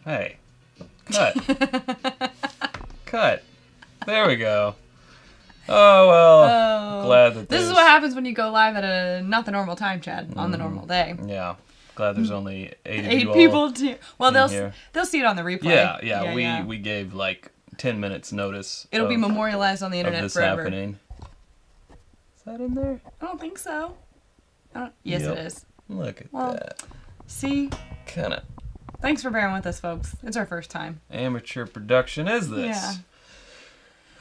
Hey, cut. Cut. There we go. Oh, well, glad that this is what happens when you go live at a not the normal time, Chad, on the normal day. Yeah, glad there's only 8 8 people to... Well, they'll see it on the replay. Yeah, we gave like 10 minutes notice. It'll be memorialized on the internet forever. Happening. Is that in there? I don't think so. Yes, Yep. it is. Look at Well, that. See? Kind of Thanks for bearing with us, folks. It's our first time. amateur production is this? Yeah.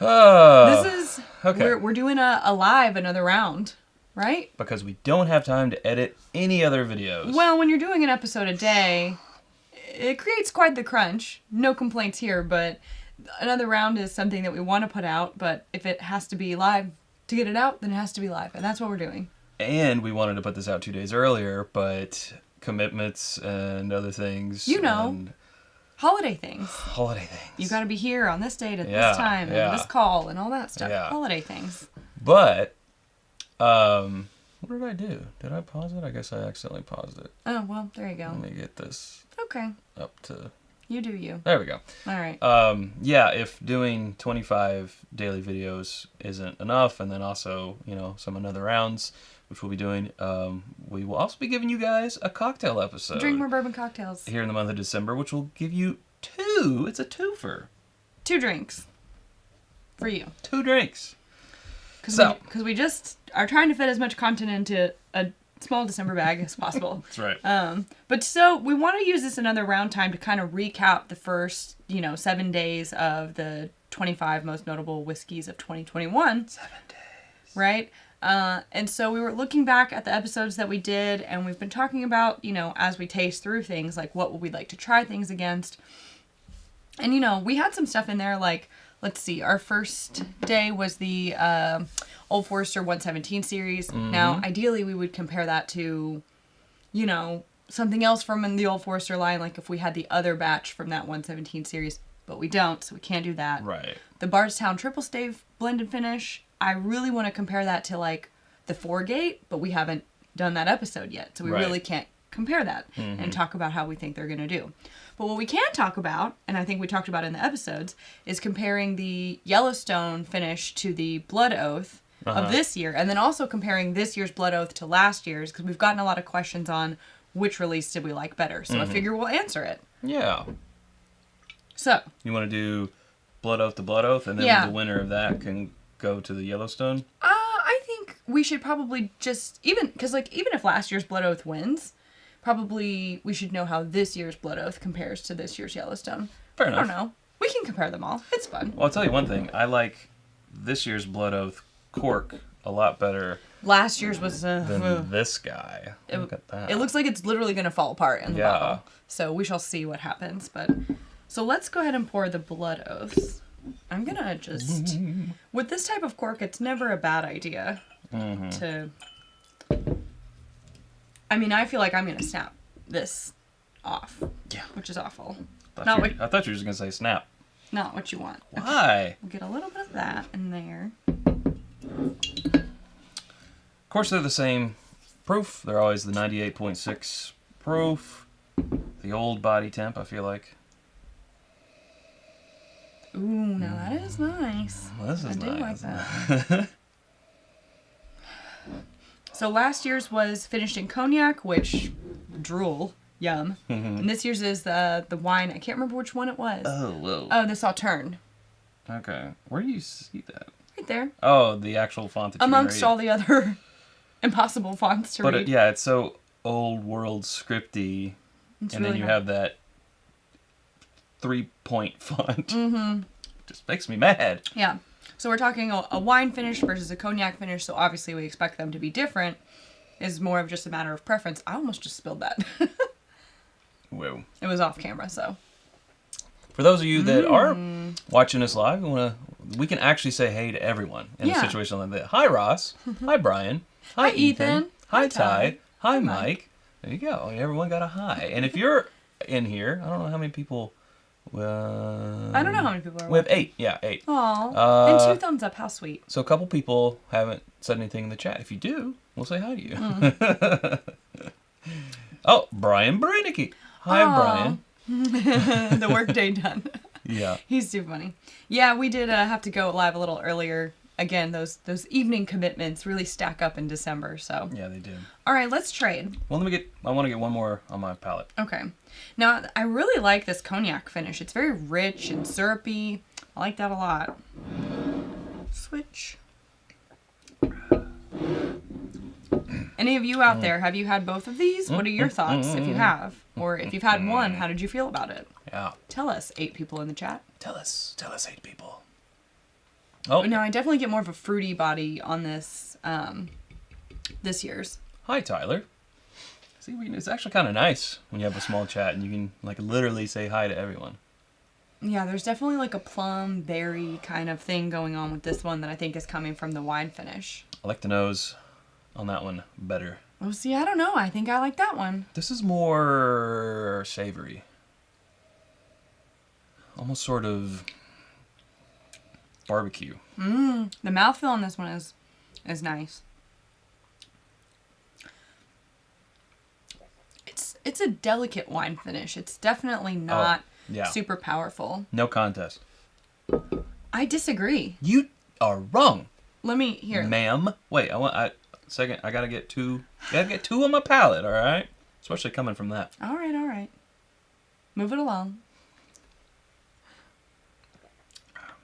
Oh. This is... Okay. We're doing a live another round, right? Because we don't have time to edit any other videos. Well, when you're doing an episode a day, it creates quite the crunch. No complaints here, but another round is something that we want to put out, but if it has to be live to get it out, then it has to be live, and that's what we're doing. And we wanted to put this out 2 days earlier, but commitments and other things. You know. And Holiday things. holiday things. You got to be here on this date at this time and this call and all that stuff. Yeah. Holiday things. But, what did I do? Did I pause it? I guess I accidentally paused it. Oh, well, there you go. Let me get this Okay. up to... You do you. There we go. All right. Yeah, if doing 25 daily videos isn't enough, and then also, some another rounds, which we'll be doing, we will also be giving you guys a cocktail episode. Drink more bourbon cocktails. Here in the month of December, which will give you 2. It's a twofer. 2 drinks. For you. 2 drinks. Because we just are trying to fit as much content into a small December bag as possible. That's right. But so we want to use this another round time to kind of recap the first, 7 days of the 25 most notable whiskeys of 2021. 7 days. Right? And so we were looking back at the episodes that we did, and we've been talking about, as we taste through things, like what would we like to try things against. And, we had some stuff in there like, let's see, our first day was the Old Forester 117 series. Mm-hmm. Now, ideally, we would compare that to, something else from the Old Forester line, like if we had the other batch from that 117 series, but we don't, so we can't do that. Right. The Bardstown Triple Stave blended finish, I really want to compare that to like the 4-Gate, but we haven't done that episode yet, so we really can't compare that and talk about how we think they're going to do. But what we can talk about, and I think we talked about in the episodes, is comparing the Yellowstone finish to the Blood Oath of this year, and then also comparing this year's Blood Oath to last year's, because we've gotten a lot of questions on which release did we like better, so I figure we'll answer it. Yeah. So. You want to do Blood Oath to Blood Oath, and then the winner of that can go to the Yellowstone? I think we should probably just, even if last year's Blood Oath wins, probably we should know how this year's Blood Oath compares to this year's Yellowstone. Fair enough. I don't know. We can compare them all. It's fun. Well, I'll tell you one thing. I like this year's Blood Oath cork a lot better. Last year's was than this guy. Look at that. It looks like it's literally going to fall apart in the bottle. So we shall see what happens. So let's go ahead and pour the Blood Oaths. I'm going to just... With this type of cork, it's never a bad idea to... I mean, I feel like I'm going to snap this off. Yeah. Which is awful. I thought you were just going to say snap. Not what you want. Why? Okay. We'll get a little bit of that in there. Of course, they're the same proof. They're always the 98.6 proof. The old body temp, I feel like. Ooh, now that is nice. This is I do nice. like that. So last year's was finished in cognac, which, drool, yum. And this year's is the wine. I can't remember which one it was. Oh, whoa. Oh, the Sauterne. Okay. Where do you see that? Right there. Oh, the actual font that you amongst read. all the other impossible fonts to read. But it's so old world scripty, It's and really then you hard. have that 3-point font. Just makes me mad. Yeah. So we're talking a wine finish versus a cognac finish, so obviously we expect them to be different. It's more of just a matter of preference. I almost just spilled that. Whoa. It was off camera, so. For those of you that are watching us live, we can actually say hey to everyone in a situation like that. Hi, Ross. Hi, Brian. Hi, Ethan. Hi, Hi, Ty. Ty. Hi, Hi, Mike. There you go. Everyone got a hi. And if you're in here, I don't know how many people. I don't know how many people are We have watching. 8. Yeah, 8. Aw. And 2 thumbs up. How sweet. So a couple people haven't said anything in the chat. If you do, we'll say hi to you. Oh, Brian Branicki. Hi, Aw. Brian. The workday done. Yeah. He's too funny. Yeah, we did have to go live a little earlier. Again, those evening commitments really stack up in December. So. Yeah, they do. All right, let's trade. Well, I want to get one more on my palate. Okay. Now, I really like this cognac finish. It's very rich and syrupy. I like that a lot. Switch. Any of you out there, have you had both of these? What are your thoughts if you have? Or if you've had one, how did you feel about it? Yeah. Tell us, 8 people in the chat. Tell us 8 people. Oh. No, I definitely get more of a fruity body on this this year's. Hi, Tyler. See, it's actually kind of nice when you have a small chat and you can like literally say hi to everyone. Yeah, there's definitely like a plum berry kind of thing going on with this one that I think is coming from the wine finish. I like the nose on that one better. Oh, see, I don't know. I think I like that one. This is more savory. Almost sort of barbecue. The mouthfeel on this one is nice. It's a delicate wine finish. It's definitely not super powerful. No contest. I disagree. You are wrong. Let me hear. Ma'am. Wait, I gotta get 2. Gotta get 2 on my palate, alright? Especially coming from that. All right. Move it along.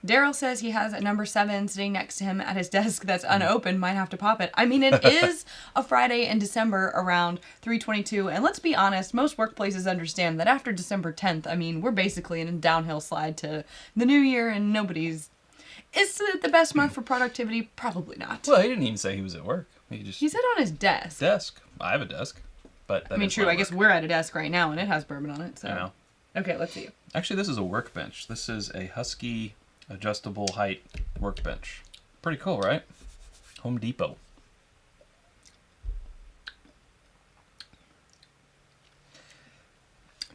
Daryl says he has a number 7 sitting next to him at his desk that's unopened. Might have to pop it. I mean, it is a Friday in December around 3:22, and let's be honest, most workplaces understand that after December 10th, I mean, we're basically in a downhill slide to the new year, and Is it the best month for productivity? Probably not. Well, he didn't even say he was at work. He said on his desk. Desk. I have a desk. But that I mean, is true. my I guess work. we're at a desk right now, and it has bourbon on it. So. I know. Okay, let's see. Actually, this is a workbench. This is a Husky adjustable height workbench. Pretty cool, right? Home Depot.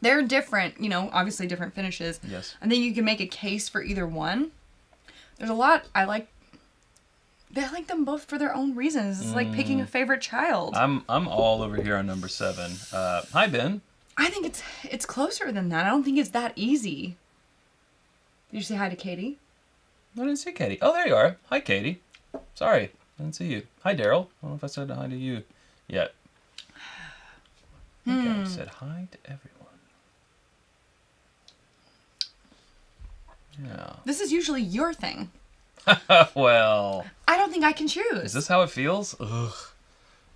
They're different, obviously different finishes. Yes. I think you can make a case for either one. There's a lot I like. They like them both for their own reasons. It's like picking a favorite child. I'm all over here on number 7. Hi, Ben. I think it's closer than that. I don't think it's that easy. Did you say hi to Katie? I didn't see Katie. Oh, there you are. Hi, Katie. Sorry, I didn't see you. Hi, Daryl. I don't know if I said hi to you yet. I think I said hi to everyone. Yeah. This is usually your thing. Well. I don't think I can choose. Is this how it feels? Ugh.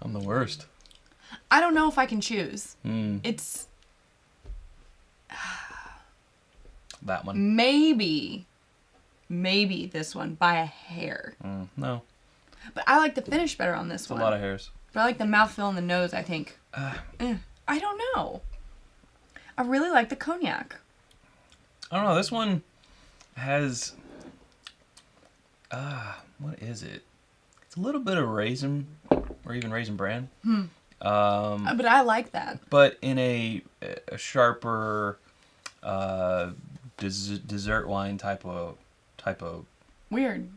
I'm the worst. I don't know if I can choose. It's... That one. Maybe this one by a hair. No. But I like the finish better on this It's one. a lot of hairs. But I like the mouthfeel and the nose, I think. I don't know. I really like the cognac. I don't know. This one has... what is it? It's a little bit of raisin, or even raisin bran. But I like that. But in a sharper dessert wine type of Weird.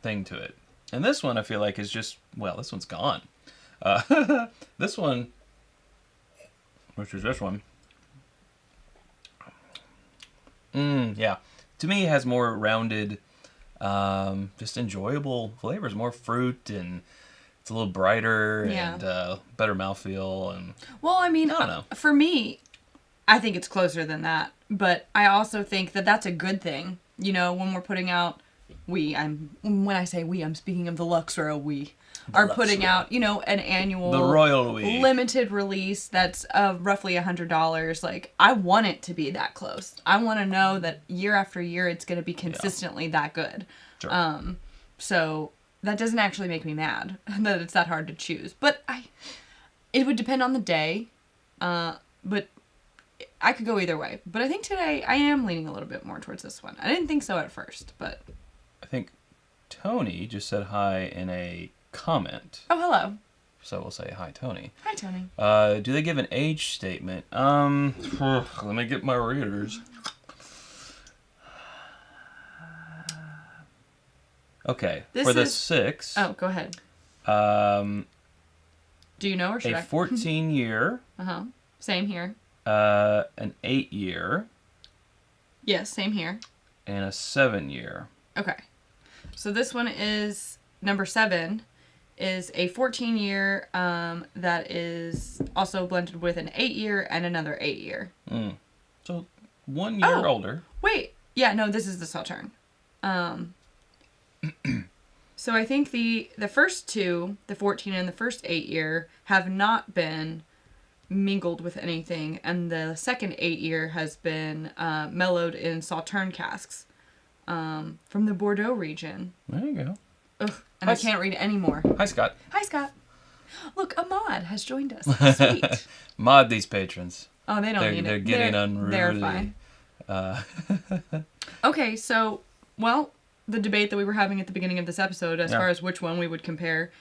thing to it. And this one I feel like is just, well, this one's gone. This one, which is this one. Yeah. To me, it has more rounded, just enjoyable flavors, more fruit, and it's a little brighter and better mouthfeel. And Well, I mean, I don't know. For me, I think it's closer than that. But I also think that that's a good thing. When we're putting out, when I say we, I'm speaking of the Luxro we. Are putting out, an annual The Royal We. limited release that's roughly $100. Like, I want it to be that close. I want to know that year after year it's going to be consistently that good. Sure. So that doesn't actually make me mad that it's that hard to choose. But it would depend on the day. But I could go either way. But I think today I am leaning a little bit more towards this one. I didn't think so at first, but... I think Tony just said hi in a comment. Oh, hello. So we'll say hi, Tony. Hi, Tony. Do they give an age statement? Let me get my readers. Okay, for the 6. Oh, go ahead. Do you know or should a I? 14-year. Same here. An 8-year. Yes, same here. And a 7-year. Okay. So this one is number 7. Is a 14-year that is also blended with an 8-year and another 8-year. So 1 year older. Wait. Yeah, no, this is the Sauterne. So I think the first 2, the 14 and the first 8-year, have not been mingled with anything, and the second 8-year has been mellowed in Sauterne casks from the Bordeaux region. There you go. Ugh, and I can't read anymore. Hi, Scott. Hi, Scott. Look, Ahmad has joined us. Sweet. Mod these patrons. Oh, they don't need it. They're getting unruly. They're fine. Okay, so, well, the debate that we were having at the beginning of this episode as far as which one we would compare,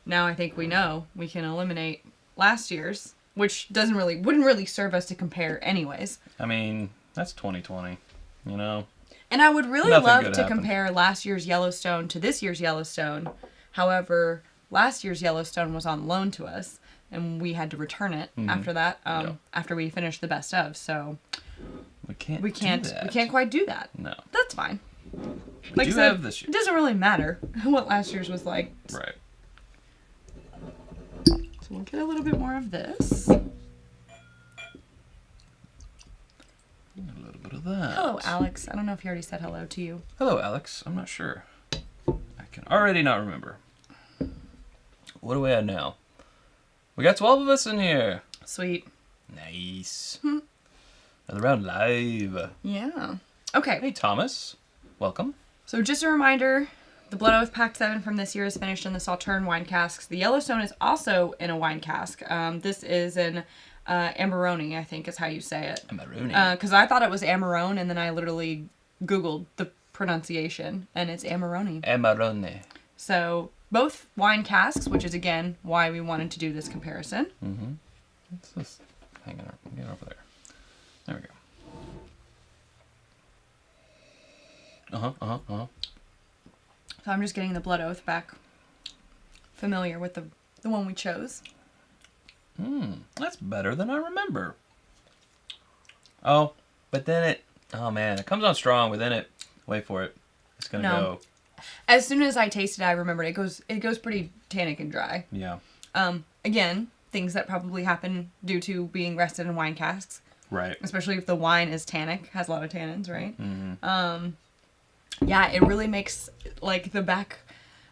now I think we know. We can eliminate last year's, which wouldn't really serve us to compare anyways. I mean, that's 2020, you know? And I would really love to compare last year's Yellowstone to this year's Yellowstone. However, last year's Yellowstone was on loan to us, and we had to return it after that, after we finished the best of. So we can't quite do that. No, that's fine. Like I said, this year. It doesn't really matter what last year's was like. Right. So we'll get a little bit more of this. A little bit of that. Hello, Alex. I don't know if he already said hello to you. Hello, Alex. I'm not sure. I can already not remember. What do we have now? We got 12 of us in here. Sweet. Nice. Another round live. Yeah. Okay. Hey, Thomas. Welcome. So just a reminder, the Blood Oath Pack 7 from this year is finished in the Sauterne wine casks. The Yellowstone is also in a wine cask. This is an Amarone, I think is how you say it. Amarone. Because I thought it was Amarone, and then I literally Googled the pronunciation, and it's Amarone. Amarone. So both wine casks, which is, again, why we wanted to do this comparison. Mm-hmm. Let's just hang on. Get over there. There we go. So I'm just getting the Blood Oath back familiar with the one we chose. That's better than I remember. Oh, but then oh man, it comes on strong, but then wait for it. It's gonna go. As soon as I taste it, I remember it goes pretty tannic and dry. Yeah. Again, things that probably happen due to being rested in wine casks. Right. Especially if the wine is tannic, has a lot of tannins, right? Mm-hmm. Yeah, it really makes like the back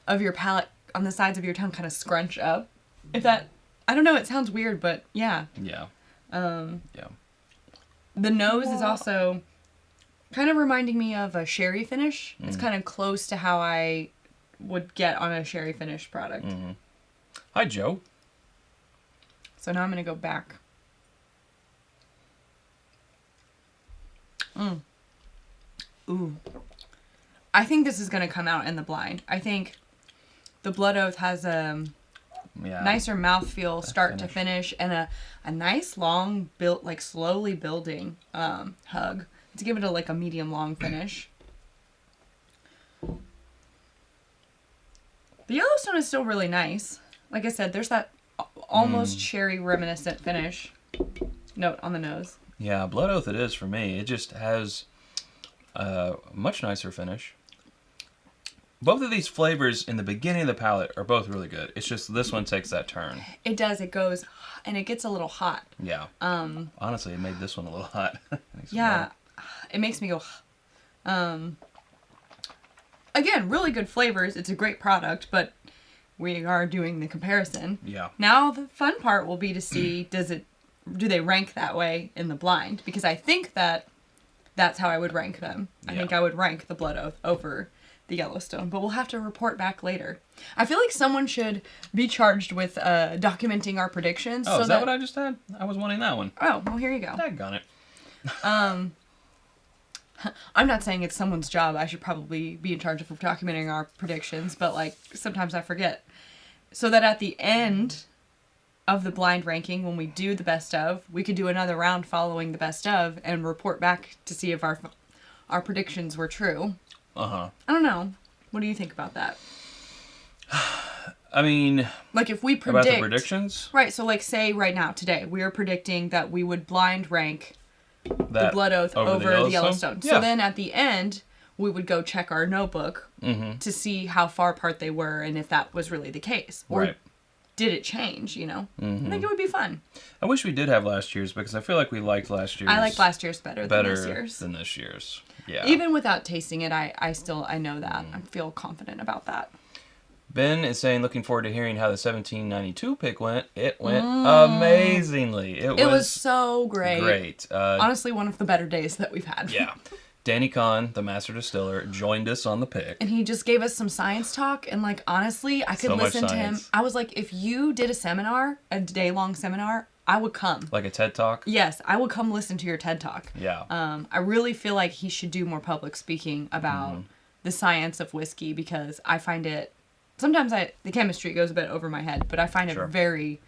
of your palate on the sides of your tongue kind of scrunch up. If that, I don't know, it sounds weird, but yeah. Yeah. Yeah. The nose is also kind of reminding me of a sherry finish. It's kind of close to how I would get on a sherry finish product. Mm-hmm. Hi, Joe. So now I'm going to go back. Ooh. I think this is going to come out in the blind. I think the Blood Oath has a nicer mouthfeel start to finish and a nice long built, like slowly building hug to give it a medium long finish. The Yellowstone is still really nice. Like I said, there's that almost cherry reminiscent finish note on the nose. Yeah, Blood Oath it is for me. It just has a much nicer finish. Both of these flavors in the beginning of the palate are both really good. It's just this one takes that turn. It does. It goes, and it gets a little hot. Yeah. Honestly, it made this one a little hot. Yeah. It makes me go, Again, really good flavors. It's a great product, but we are doing the comparison. Yeah. Now the fun part will be to see, do they rank that way in the blind? Because I think that's how I would rank them. Yeah. I think I would rank the Blood Oath over the Yellowstone, but we'll have to report back later. I feel like someone should be charged with documenting our predictions. Oh, is that what I just had? I was wanting that one. Oh, well, here you go. Daggone it. I'm not saying it's someone's job. I should probably be in charge of documenting our predictions, but sometimes I forget. so that at the end of the blind ranking, when we do the best of, we could do another round following the best of and report back to see if our predictions were true. I don't know. What do you think about that? I mean, like if we predict about the predictions, right? So like, say right now today we are predicting that we would blind rank the Blood Oath over the Yellowstone. Yeah. So then at the end, we would go check our notebook to see how far apart they were and if that was really the case, or did it change? You know, I think it would be fun. I wish we did have last year's because I feel like we liked last year's. I liked last year's better than this year's. Yeah. Even without tasting it, I know that. I feel confident about that. Ben is saying, looking forward to hearing how the 1792 pick went. It went amazingly. It was so great. Great. Honestly, one of the better days that we've had. Yeah. Danny Kahn, the master distiller, joined us on the pick. And he just gave us some science talk. And, like, honestly, I could listen to him. I was like, if you did a day-long seminar, I would come. Like a TED Talk? Yes, I would come listen to your TED Talk. Yeah. I really feel like he should do more public speaking about the science of whiskey, because I find it... Sometimes the chemistry goes a bit over my head, but I find it very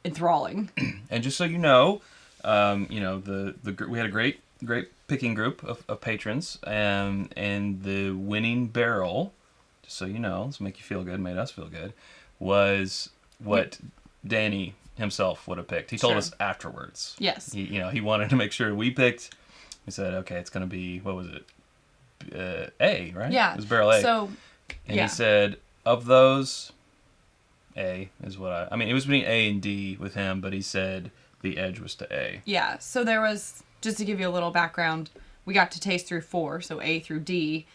enthralling. And just so you know, we had a great picking group of patrons, and the winning barrel, just so you know, to make you feel good, made us feel good, was what Danny himself would have picked. He told us afterwards. Yes. He wanted to make sure we picked. He said, okay, it's going to be, what was it? A, right? Yeah. It was barrel A. So, and he said, of those, A is what I mean, it was between A and D with him, but he said the edge was to A. Yeah. So there was, just to give you a little background, we got to taste through 4, so A through D.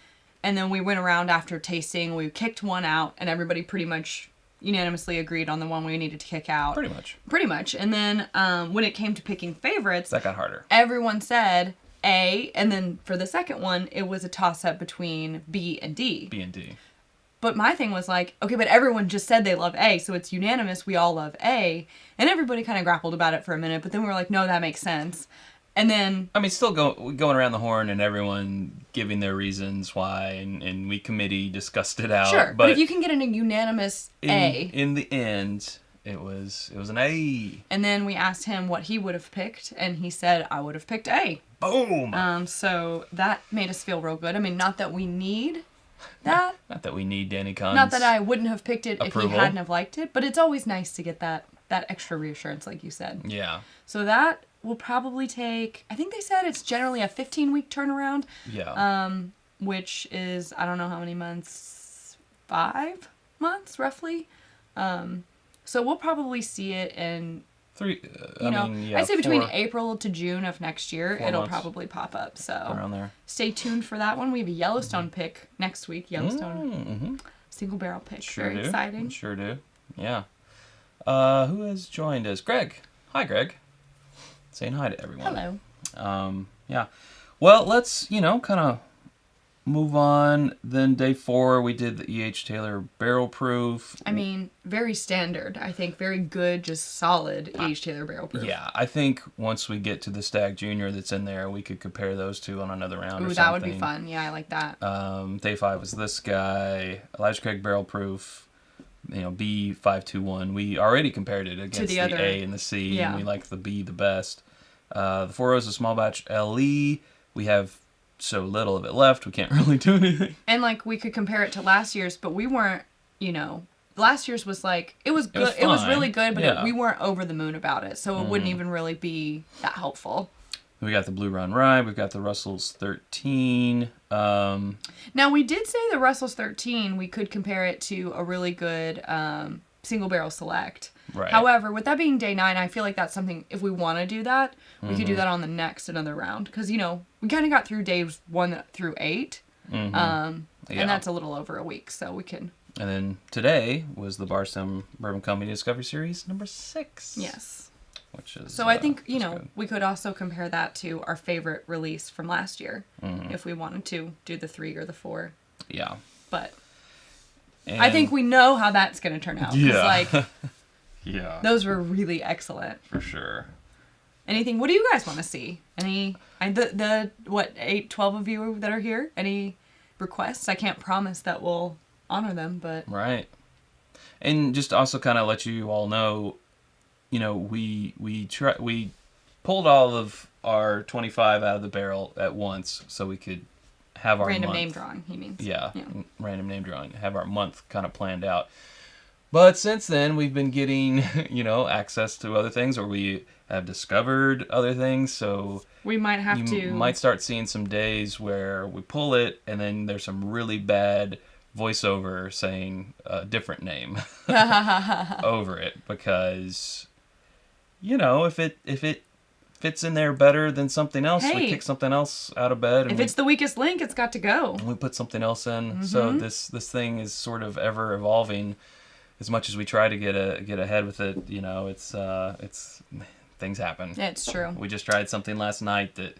And then we went around after tasting, we kicked one out, and everybody pretty much unanimously agreed on the one we needed to kick out. Pretty much. And then when it came to picking favorites, that got harder. Everyone said A, and then for the second one, it was a toss-up between B and D. B and D. But my thing was like, okay, but everyone just said they love A, so it's unanimous, we all love A. And everybody kind of grappled about it for a minute, but then we were like, no, that makes sense. And then... I mean, still going around the horn and everyone giving their reasons why, and we committee discussed it out. Sure, but if you can get a unanimous A... In the end, it was an A. And then we asked him what he would have picked, and he said, I would have picked A. Boom! So that made us feel real good. I mean, not that we need that. Not that we need Danny Kahn's Not that I wouldn't have picked it approval. If he hadn't have liked it, but it's always nice to get that extra reassurance, like you said. Yeah. So that will probably take, I think they said it's generally a 15-week turnaround. Yeah. Which is, I don't know how many months, 5 months roughly. So we'll probably see it in 3. I'd say between April to June of next year, it'll probably pop up. So around there. Stay tuned for that one. We have a Yellowstone pick next week. Yellowstone single barrel pick. Very exciting. Sure do. Yeah. Who has joined us? Greg. Hi, Greg. Saying hi to everyone. Hello. Yeah. Well, let's, kind of move on. Then day 4, we did the E.H. Taylor barrel proof. I mean, very standard. I think very good, just solid E.H. Taylor barrel proof. Yeah, I think once we get to the Stag Junior that's in there, we could compare those two on another round or something. That would be fun. Yeah, I like that. Day 5 was this guy, Elijah Craig barrel proof. B521. We already compared it against the A and the C, and we like the B the best. The 4 Rows of Small Batch LE. We have so little of it left, we can't really do anything. And we could compare it to last year's, but we weren't, last year's was it was good. It was really good, but we weren't over the moon about it, so it wouldn't even really be that helpful. We got the Blue Run Rye. We've got the Russell's 13. Now, we did say the Russell's 13, we could compare it to a really good single barrel select. Right. However, with that being day 9, I feel like that's something, if we want to do that, we could do that on the next another round. Because, we kind of got through days 1 through 8. And that's a little over a week, so we can... And then today was the Barstow Bourbon Company Discovery Series number 6. Yes. Which is... So I think, we could also compare that to our favorite release from last year, if we wanted to do the 3 or the 4. Yeah. But I think we know how that's going to turn out. Yeah. Yeah. Those were really excellent. For sure. Anything? What do you guys want to see? The 12 of you that are here? Any requests? I can't promise that we'll honor them, but... Right. And just also kind of let you all know, we pulled all of our 25 out of the barrel at once so we could have our random month. name drawing, he means. Yeah, random name drawing. Have our month kind of planned out. But since then, we've been getting, access to other things, or we have discovered other things. So we might have you might start seeing some days where we pull it, and then there's some really bad voiceover saying a different name over it, because, if it fits in there better than something else, we kick something else out of bed. And if it's the weakest link, it's got to go. We put something else in. Mm-hmm. So this thing is sort of ever evolving. As much as we try to get ahead with it, it's things happen. It's true. We just tried something last night that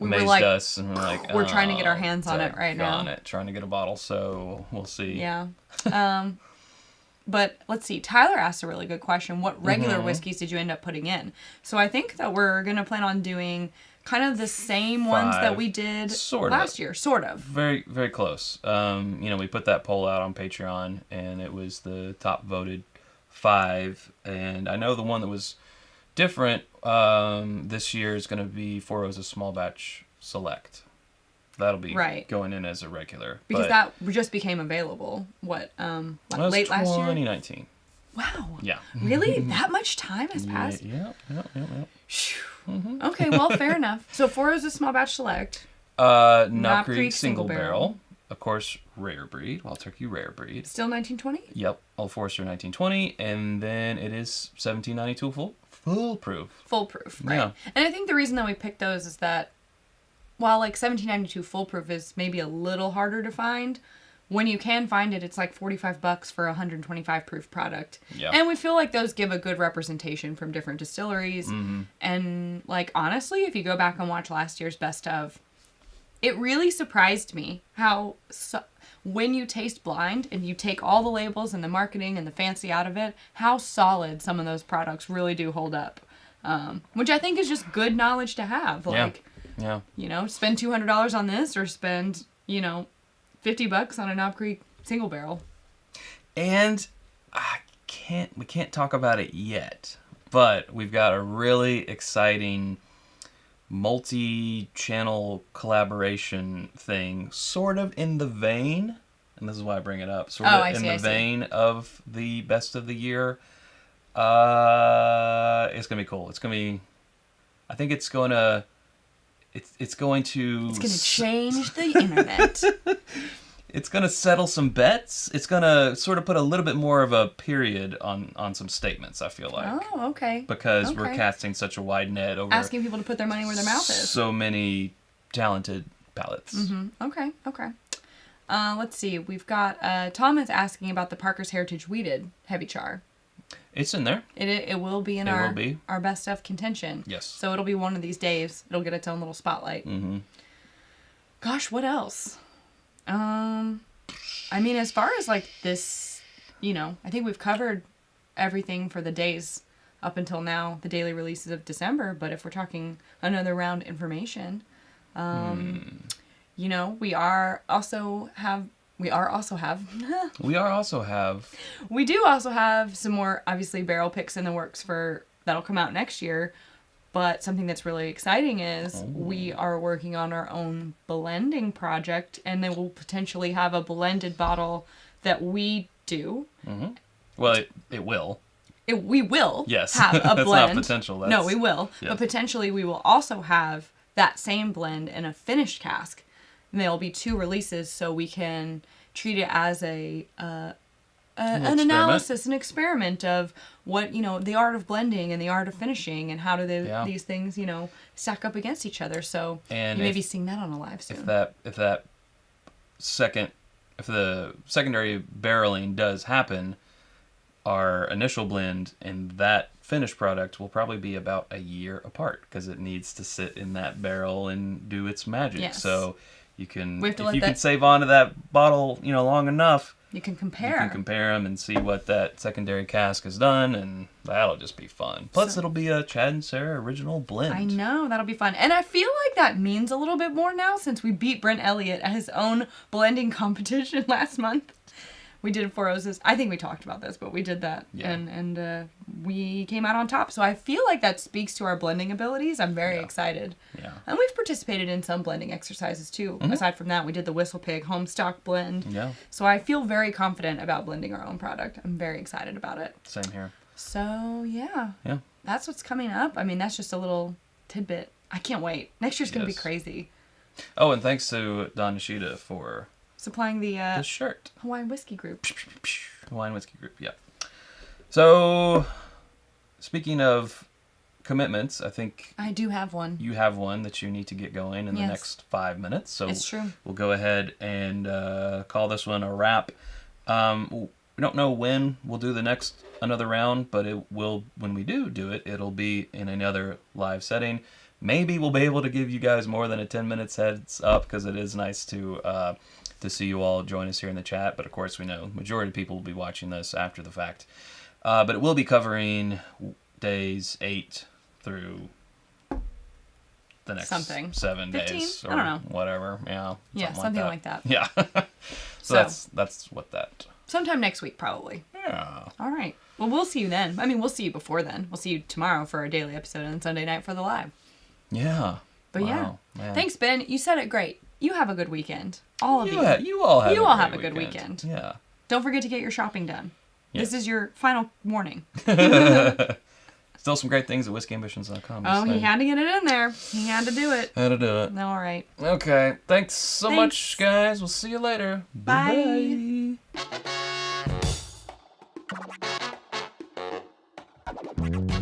amazed us, and we're like, we're trying to get our hands on it right now. Trying to get a bottle, so we'll see. Yeah. But let's see. Tyler asked a really good question. What regular whiskeys did you end up putting in? So I think that we're gonna plan on doing kind of the same ones that we did last year, sort of. Very, very close. We put that poll out on Patreon, and it was the top voted 5. And I know the one that was different this year is going to be Four Roses Small Batch Select. That'll be going in as a regular. Because that just became available, late last year? 2019. Wow. Yeah. Really? That much time has passed? Yeah. Mm-hmm. Okay, well, fair enough. So Four Roses Small Batch Select. Knob Creek Single Barrel. Of course, rare breed. Wild Turkey rare breed. Still 1920? Yep. Old Forester 1920. And then it is 1792 foolproof. Foolproof, right. Yeah. And I think the reason that we picked those is that while 1792 foolproof is maybe a little harder to find, when you can find it, it's like $45 for a 125 proof product. Yeah. And we feel like those give a good representation from different distilleries. Mm-hmm. And honestly, if you go back and watch last year's best of, it really surprised me how when you taste blind and you take all the labels and the marketing and the fancy out of it, how solid some of those products really do hold up. Which I think is just good knowledge to have. Yeah. Spend $200 on this or spend, $50 on a Knob Creek single barrel. And we can't talk about it yet, but we've got a really exciting multi-channel collaboration thing, sort of in the vein, and this is why I bring it up, vein of the best of the year. It's gonna be cool. I think it's going to change the internet. It's going to settle some bets. It's going to sort of put a little bit more of a period on some statements, I feel like. Oh, okay. Because we're casting such a wide net over... Asking people to put their money where their mouth is. So many talented palates. Mm-hmm. Okay. Let's see. We've got... Tom is asking about the Parker's Heritage Wheated Heavy Char. It's in there. It will be in our best of contention. Yes. So it'll be one of these days. It'll get its own little spotlight. Mm-hmm. Gosh, what else? As far as this, I think we've covered everything for the days up until now, the daily releases of December. But if we're talking another round information, we do also have some more, obviously, barrel picks in the works that'll come out next year. But something that's really exciting is we are working on our own blending project, and then we'll potentially have a blended bottle that we do. Mm-hmm. Well, it will. We will yes. have a that's blend. Not potential. No, we will. Yes. But potentially we will also have that same blend in a finished cask. And there'll be 2 releases, so we can treat it as an analysis, an experiment of what, the art of blending and the art of finishing, and how do these things, stack up against each other. So you may be seeing that on a live soon. If the secondary barreling does happen, our initial blend and that finished product will probably be about a year apart, because it needs to sit in that barrel and do its magic. Yes. So you can can save on to that bottle, long enough, you can compare. You can compare them and see what that secondary cask has done, and that'll just be fun. Plus, it'll be a Chad and Sarah original blend. I know, that'll be fun. And I feel like that means a little bit more now, since we beat Brent Elliott at his own blending competition last month. We did 4 O's. I think we talked about this, but we did that. Yeah. And we came out on top. So I feel like that speaks to our blending abilities. I'm very excited. Yeah. And we've participated in some blending exercises too. Mm-hmm. Aside from that, we did the Whistle Pig Homestock blend. Yeah. So I feel very confident about blending our own product. I'm very excited about it. Same here. So yeah. Yeah. That's what's coming up. I mean, that's just a little tidbit. I can't wait. Next year's going to be crazy. Oh, and thanks to Don Nishida for supplying the shirt. Hawaiian Whiskey Group. Hawaiian Whiskey Group, yeah. So, speaking of commitments, I think I do have one. You have one that you need to get going in the next 5 minutes. So it's true. We'll go ahead and call this one a wrap. We don't know when we'll do another round, but it will. When we do it, it'll be in another live setting. Maybe we'll be able to give you guys more than a 10 minutes heads up, because it is nice to see you all join us here in the chat. But of course, we know majority of people will be watching this after the fact. But it will be covering days 8 through the next 7 days or I don't know. Whatever. Yeah. Something like that. Yeah. so that's what that. Sometime next week, probably. Yeah. All right. Well, we'll see you then. I mean, we'll see you before then. We'll see you tomorrow for our daily episode and Sunday night for the live. Yeah. But man. Thanks, Ben. You said it great. You have a good weekend. All of you. You all have a good weekend. Yeah. Don't forget to get your shopping done. Yeah. This is your final warning. Still some great things at whiskeyambitions.com. Oh, he had to get it in there. He had to do it. Had to do it. All right. Okay. Thanks so much, guys. We'll see you later. Bye. Bye.